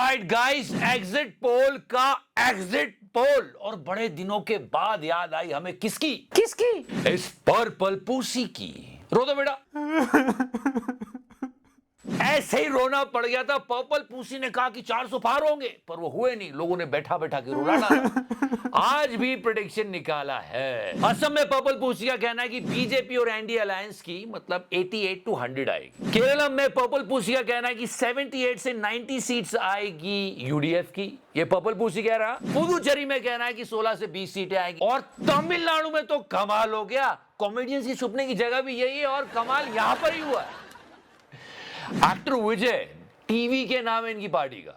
Alright guys, exit poll का exit poll, और बड़े दिनों के बाद याद आई हमें किसकी इस पर्पल पूसी की। रो दो बेटा। ऐसे ही रोना पड़ गया था। पर्पल पूसी ने कहा कि 400 पार होंगे, पर वो हुए नहीं। लोगों ने बैठा बैठा के रोना डाला। आज भी प्रेडिक्शन निकाला है। असम में पर्पल पूसी का कहना है कि बीजेपी और एनडीए अलायंस की मतलब 88 to 100 आएगी। केरल में पर्पल पूसी का कहना है कि 78 से 90 सीट्स आएगी यूडीएफ की। ये पर्पल पूसी कह रहा। पुदुचेरी में कहना है कि 16 से 20 सीटें आएगी। और तमिलनाडु में तो कमाल हो गया। कॉमेडियंस की छुपने की जगह भी यही है और कमाल यहां पर ही हुआ है। एक्टर विजय, टीवी के नाम है इनकी पार्टी का,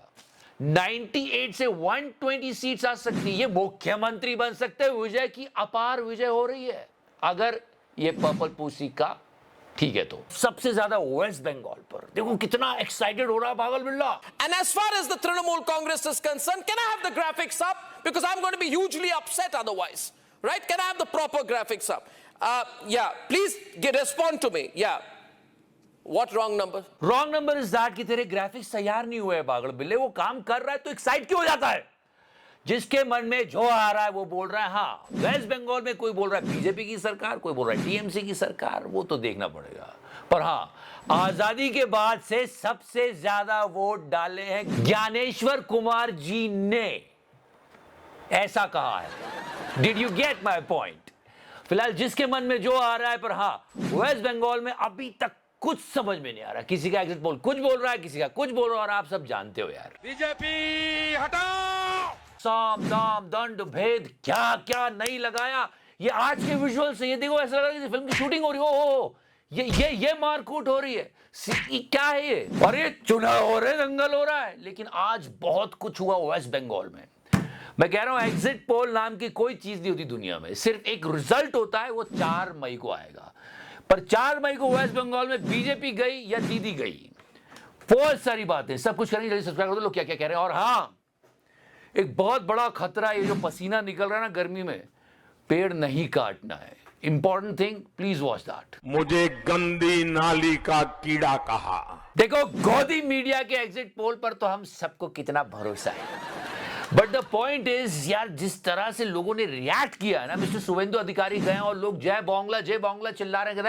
98 से 120 सीट्स आ सकती है। ये मुख्यमंत्री बन सकते हैं। विजय की अपार विजय हो रही है अगर ये पर्पल पूसी का ठीक है तो। सबसे ज्यादा वेस्ट बंगाल पर देखो कितना एक्साइटेड हो रहा है पागल बिल्ला। And as far as the Trinamool Congress is concerned, can I have the graphics up? Because I'm going to be hugely upset otherwise. Right? Can I have the proper graphics up? Yeah, please respond to me. Yeah. What wrong number? Wrong number is that कि तेरे graphics तैयार नहीं हुए पागल बिल्ले। वो काम कर रहा है तो एक्साइट क्यों हो जाता है? जिसके मन में जो आ रहा है वो बोल रहा है। हाँ, वेस्ट बंगाल में कोई बोल रहा है बीजेपी की सरकार, कोई बोल रहा है टीएमसी की सरकार, वो तो देखना पड़ेगा। पर हाँ, आजादी के बाद से सबसे ज्यादा वोट डाले हैं ज्ञानेश्वर कुमार जी ने, ऐसा कहा है। Did you get my point? फिलहाल जिसके मन में जो आ रहा है। पर हाँ, वेस्ट बंगाल में अभी तक कुछ समझ में नहीं आ रहा। किसी का एग्जिट पोल कुछ बोल रहा है, किसी का कुछ बोल रहा है, और आप सब जानते हो यार। बीजेपी हटाओ! साम दाम दंड भेद क्या क्या नहीं लगाया। ये आज के विजुअल से ये देखो, ऐसा लग रहा है कि फिल्म की शूटिंग हो रही हो। ये मारकूट हो रही है। क्या है ये? और ये चुनाव हो रहे, दंगल हो रहा है। लेकिन आज बहुत कुछ हुआ वेस्ट बंगाल में। मैं कह रहा हूं एग्जिट पोल नाम की कोई चीज नहीं होती दुनिया में। सिर्फ एक रिजल्ट होता है, वो 4 मई को आएगा। पर 4 मई को वेस्ट बंगाल में बीजेपी गई या दीदी गई, बहुत सारी बातें। सब कुछ करेंगे। जल्दी सब्सक्राइब कर दो। लोग क्या क्या कह रहे हैं। और हाँ, एक बहुत बड़ा खतरा, ये जो पसीना निकल रहा है ना गर्मी में, पेड़ नहीं काटना है। Important thing, please watch that. मुझे गंदी नाली का कीड़ा कहा। देखो, गोदी मीडिया के एग्जिट पोल पर तो हम सबको कितना भरोसा है। बट द पॉइंट इज यार, जिस तरह से लोगों ने रिएक्ट किया ना, मिस्टर शुभेंदु अधिकारी गए और लोग जय बांग्ला चिल्ला रहे हैं।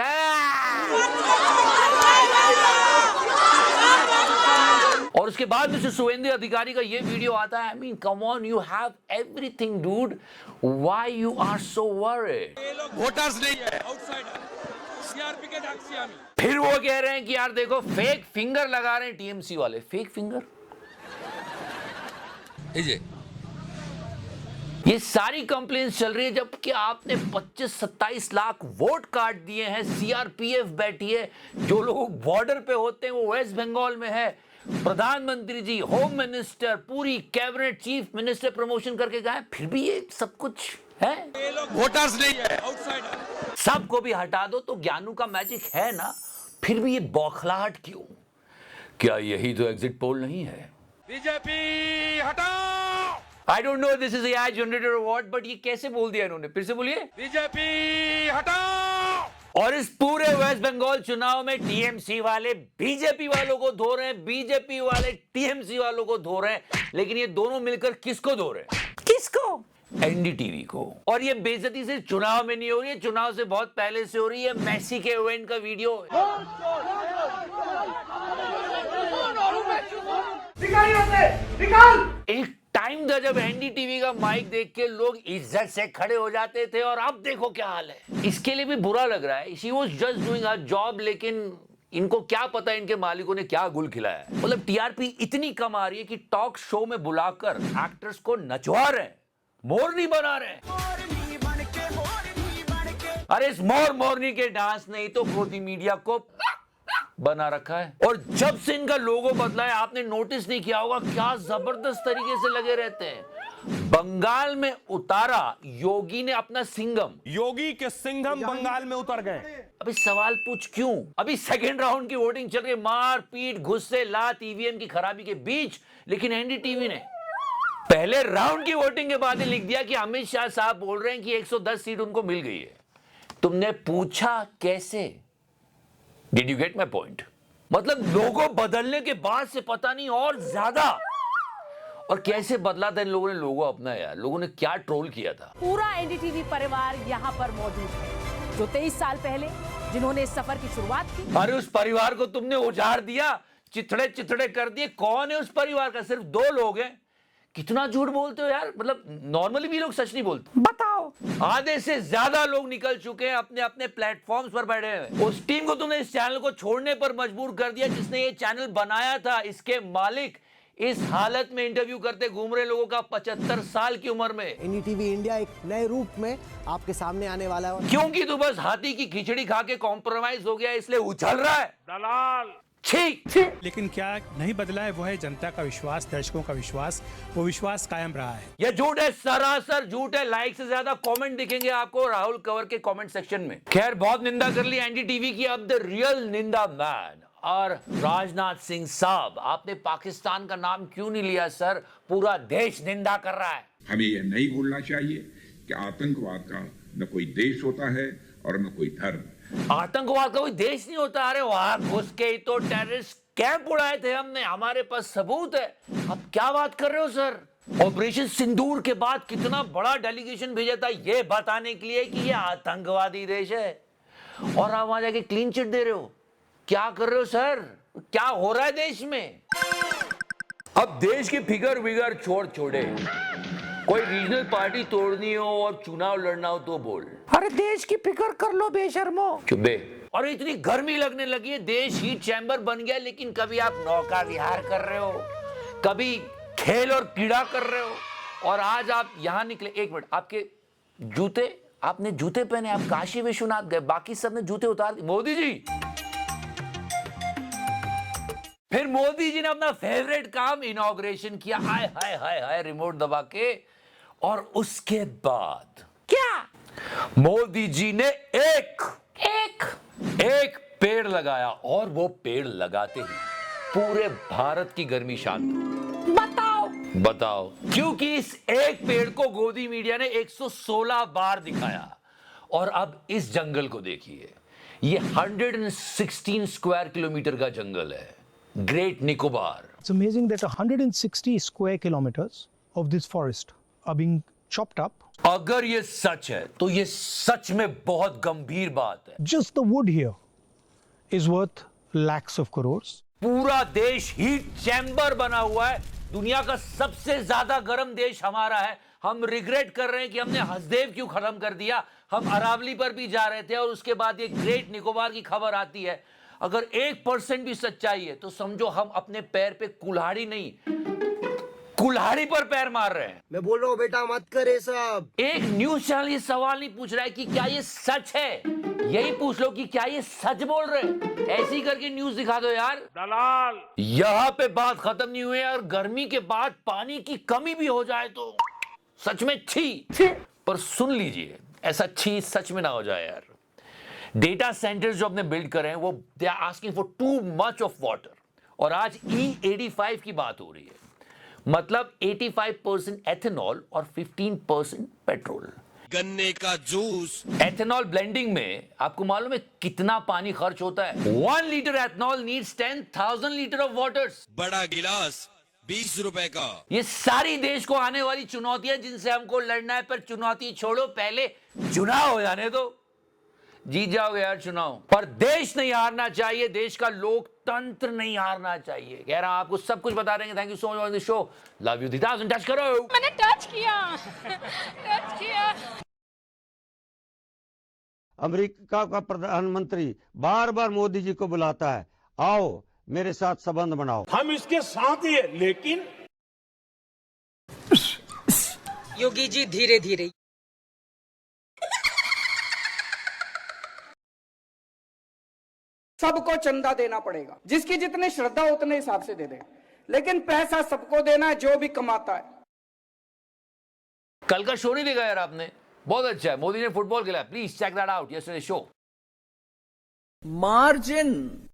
और उसके बाद मिस्टर शुभेंदु अधिकारी का ये वीडियो आता है। I mean come on, you have everything dude, why you are so worried? Voters नहीं है, आउटसाइडर, सीआरपी के दाक्षियामी। फिर वो कह रहे हैं कि यार देखो, फेक फिंगर लगा रहे हैं टीएमसी वाले। Fake finger? ये सारी कंप्लेंट्स चल रही है जबकि आपने 25-27 लाख वोट काट दिए हैं। सीआरपीएफ बैठी है, जो लोग बॉर्डर पे होते हैं वो वेस्ट बंगाल में है। प्रधानमंत्री जी, होम मिनिस्टर, पूरी कैबिनेट, चीफ मिनिस्टर प्रमोशन करके गए, फिर भी ये सब कुछ है। वोटर्स नहीं है, आउटसाइडर। सबको भी हटा दो तो ज्ञानू का मैजिक है ना, फिर भी ये बौखलाहट क्यों? क्या यही तो एग्जिट पोल नहीं है? बीजेपी हटाओ! I don't know this is AI generated or what, but ये कैसे बोल दिया इन्होंने? फिर से बोलिए। बीजेपी हटाओ! और इस पूरे वेस्ट बंगाल चुनाव में टीएमसी वाले बीजेपी वालों को धो रहे हैं, बीजेपी वाले टीएमसी वालों को धो रहे हैं। लेकिन ये दोनों मिलकर किसको धो रहे हैं? किसको? एनडीटीवी को। और ये बेइज्जती सिर्फ चुनाव में नहीं हो रही है, चुनाव से बहुत पहले से हो रही है। मेसी के इवेंट का वीडियो, एक टाइम था जब एनडीटीवी का माइक देख के लोग इज्जत से खड़े हो जाते थे, और अब देखो क्या हाल है। इसके लिए भी बुरा लग रहा है। She was just doing her job, लेकिन इनको क्या पता इनके मालिकों ने क्या गुल खिलाया है। मतलब टीआरपी इतनी कम आ रही है कि टॉक शो में बुलाकर एक्टर्स को नचवा रहे हैं, मोरनी बना रहे हैं। अरे इस मोरनी के डांस नहीं तो गोदी मीडिया को बना रखा है। और जब से इनका लोगो बदला है, आपने नोटिस नहीं किया होगा क्या जबरदस्त तरीके से लगे रहते हैं। बंगाल में उतारा योगी ने अपना सिंघम, योगी के सिंघम बंगाल में उतर गए। अभी सवाल पूछ क्यों? अभी सेकेंड राउंड की वोटिंग चल रही, मार पीट, गुस्से, लात, ईवीएम की खराबी के बीच। लेकिन एनडीटीवी ने पहले राउंड की वोटिंग के बाद ही लिख दिया कि अमित शाह साहब बोल रहे हैं कि 110 सीट उनको मिल गई है। तुमने पूछा कैसे? Did you get my point? मतलब लोगों बदलने के बाद से पता नहीं और ज्यादा और कैसे बदला था इन लोगों ने लोगो अपना यार, लोगों ने क्या ट्रोल किया था। पूरा एनडीटीवी परिवार यहाँ पर मौजूद है, जो 23 साल पहले जिन्होंने इस सफर की शुरुआत की। अरे उस परिवार को तुमने उजाड़ दिया, चिथड़े चिथड़े कर दिए। कौन है उस परिवार का? सिर्फ 2 लोग हैं। कितना झूठ बोलते हो यार, मतलब नॉर्मली भी लोग सच नहीं बोलते। बताओ, आधे से ज्यादा लोग निकल चुके हैं, अपने अपने प्लेटफॉर्म्स पर बैठे हैं। उस टीम को तुमने इस चैनल को छोड़ने पर मजबूर कर दिया जिसने ये चैनल बनाया था। इसके मालिक इस हालत में इंटरव्यू करते घूम रहे लोगों का 75 साल की उम्र में। एनडीटीवी इंडिया एक नए रूप में आपके सामने आने वाला है। क्योंकि तू बस हाथी की खिचड़ी खा के कॉम्प्रोमाइज हो गया, इसलिए उछल रहा है। दलाल छी। लेकिन क्या नहीं बदला है वो है जनता का विश्वास, दर्शकों का विश्वास। वो विश्वास कायम रहा है। यह झूठ है, सरासर झूठ है। लाइक से ज्यादा कमेंट दिखेंगे आपको राहुल कंवर के कमेंट सेक्शन में। खैर, बहुत निंदा कर ली एनडीटीवी की, अब द रियल निंदा मैन और राजनाथ सिंह साहब। आपने पाकिस्तान का नाम क्यों नहीं लिया सर? पूरा देश निंदा कर रहा है। हमें यह नहीं भूलना चाहिए कि आतंकवाद का न कोई देश होता है और न कोई धर्म। आतंकवाद का कोई देश नहीं होता। अरे वहां घुस के ही तो टेररिस्ट कैंप उड़ाए थे हमने, हमारे पास सबूत है। अब क्या बात कर रहे हो सर? ऑपरेशन सिंदूर के बाद कितना बड़ा डेलीगेशन भेजा था ये बताने के लिए कि ये आतंकवादी देश है, और आप वहां जाके क्लीन चिट दे रहे हो। क्या कर रहे हो सर? क्या हो रहा है देश में? अब देश की फिगर विगर छोड़े, कोई रीजनल पार्टी तोड़नी हो और चुनाव लड़ना हो तो बोल। अरे देश की फिक्र कर लो बेशर्मो। क्यों बे? और इतनी गर्मी लगने लगी है, देश हीट चैम्बर बन गया, लेकिन कभी आप नौका विहार कर रहे हो, कभी खेल और कीड़ा कर रहे हो, और आज आप यहां निकले। एक मिनट, आपके जूते, आपने जूते पहने, आप काशी विश्वनाथ गए, बाकी सब ने जूते उतार दिए। मोदी जी, फिर मोदी जी ने अपना फेवरेट काम इनॉग्रेशन किया। हाय हाय हाय हाय, रिमोट दबा के। और उसके बाद क्या? मोदी जी ने एक पेड़ लगाया, और वो पेड़ लगाते ही पूरे भारत की गर्मी शांत। बताओ क्योंकि इस एक पेड़ को गोदी मीडिया ने 116 बार दिखाया। और अब इस जंगल को देखिए, ये 116 स्क्वायर किलोमीटर का जंगल है, great Nicobar. It's amazing that 160 square kilometers of this forest are being chopped up. अगर ये सच है तो ये सच में बहुत गंभीर बात है। Just the wood here is worth lakhs of crores. पूरा देश हीट चैम्बर बना हुआ है। दुनिया का सबसे ज्यादा गर्म देश हमारा है। हम रिग्रेट कर रहे हैं कि हमने हसदेव क्यों खत्म कर दिया। हम अरावली पर भी जा रहे थे और उसके बाद ये ग्रेट निकोबार की खबर आती है। अगर 1% भी सच्चाई है तो समझो हम अपने पैर पे कुल्हाड़ी नहीं, कुल्हाड़ी पर पैर मार रहे हैं। मैं बोल रहा हूँ बेटा मत करे सब। एक न्यूज चैनल ये सवाल नहीं पूछ रहा है कि क्या ये सच है, यही पूछ लो कि क्या ये सच बोल रहे हैं। ऐसे ही करके न्यूज दिखा दो यार। दलाल यहां पे बात खत्म नहीं हुई है, और गर्मी के बाद पानी की कमी भी हो जाए तो सच में छी। पर सुन लीजिए, ऐसा छी सच में ना हो जाए यार। डेटा सेंटर्स जो अपने बिल्ड कर रहे हैं वो they are asking for too much of water, और आज E85 की बात हो रही है, मतलब 85% एथेनॉल और 15% पेट्रोल। गन्ने का जूस। एथेनॉल ब्लेंडिंग में आपको मालूम है कितना पानी खर्च होता है? 1 litre ethanol needs 10,000 litre of waters. बड़ा गिलास 20 रुपए का। ये सारी देश को आने वाली चुनौतियां जिनसे हमको लड़ना है, पर चुनौती छोड़ो, पहले चुनाव हो जाने दो, जीत जाओगे यार चुनाव। पर देश नहीं हारना चाहिए, देश का लोकतंत्र नहीं हारना चाहिए। कह रहा हूं आपको सब कुछ बता देंगे। Thank you so much for this show. Love you. 1000 touch करो। मैंने टच किया। अमेरिका का प्रधानमंत्री बार बार मोदी जी को बुलाता है, आओ मेरे साथ संबंध बनाओ। हम इसके साथ ही है, लेकिन योगी जी धीरे धीरे। सबको चंदा देना पड़ेगा, जिसकी जितनी श्रद्धा उतने हिसाब से दे दे, लेकिन पैसा सबको देना है जो भी कमाता है। कल का शो नहीं देखा यार आपने? बहुत अच्छा है, मोदी ने फुटबॉल खेला। Please check that out, yesterday show. Margin